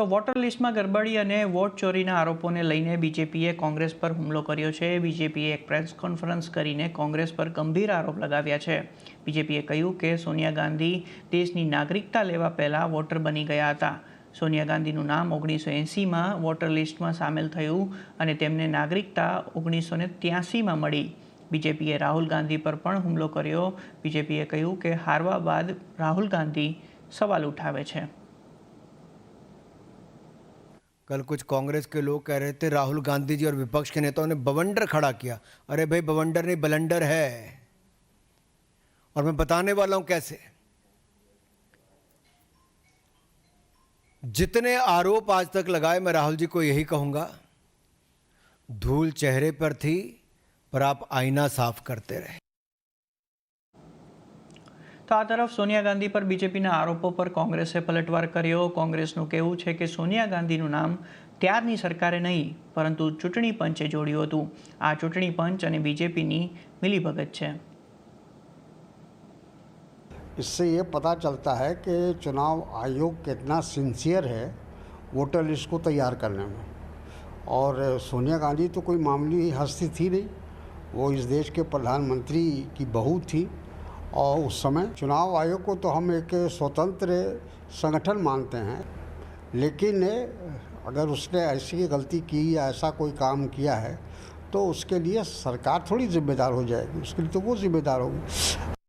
તો વોટર લિસ્ટમાં ગરબડી અને વોટ ચોરીના આરોપોને લઈને બીજેપીએ કોંગ્રેસ પર હુમલો કર્યો છે। બીજેપીએ એક પ્રેસ કોન્ફરન્સ કરીને કોંગ્રેસ પર ગંભીર આરોપ લગાવ્યા છે। બીજેપીએ કહ્યું કે સોનિયા ગાંધી દેશની નાગરિકતા લેવા પહેલાં વોટર બની ગયા હતા। સોનિયા ગાંધીનું નામ 1980માં વોટર લિસ્ટમાં સામેલ થયું અને તેમને નાગરિકતા 1983માં મળી। બીજેપીએ રાહુલ ગાંધી પર પણ હુમલો કર્યો। બીજેપીએ કહ્યું કે હારવા બાદ રાહુલ ગાંધી सवाल उठावे छे। कल कुछ कांग्रेस के लोग कह रहे थे राहुल गांधी जी और विपक्ष के नेताओं ने बवंडर खड़ा किया। अरे भाई बवंडर नहीं बलंडर है, और मैं बताने वाला हूं कैसे। जितने आरोप आज तक लगाए, मैं राहुल जी को यही कहूंगा, धूल चेहरे पर थी पर आप आईना साफ करते रहे। तो आ तरफ सोनिया गांधी पर बीजेपीના આરોપો પર કોંગ્રેસે પલટવાર કર્યો। કોંગ્રેસનું કહેવું છે કે સોનિયા ગાંધીનું નામ ત્યારની સરકારે નહીં પરંતુ ચૂંટણી પંચે જોડ્યું હતું। આ ચૂંટણી પંચ અને બીજેપીની મિલીભગત છે। इससे ये पता चलता है कि चुनाव आयोग कितना सिंसियर है वोटर लिस्ट को तैयार करने में। और सोनिया गांधी तो कोई मामूली हस्ती थी नहीं, वो इस देश के प्रधानमंत्री की बहू थी। और उस समय चुनाव आयोग को तो हम एक स्वतंत्र संगठन मानते हैं, लेकिन अगर उसने ऐसी गलती की या ऐसा कोई काम किया है तो उसके लिए सरकार थोड़ी जिम्मेदार हो जाएगी, उसके लिए तो वो जिम्मेदार होगी।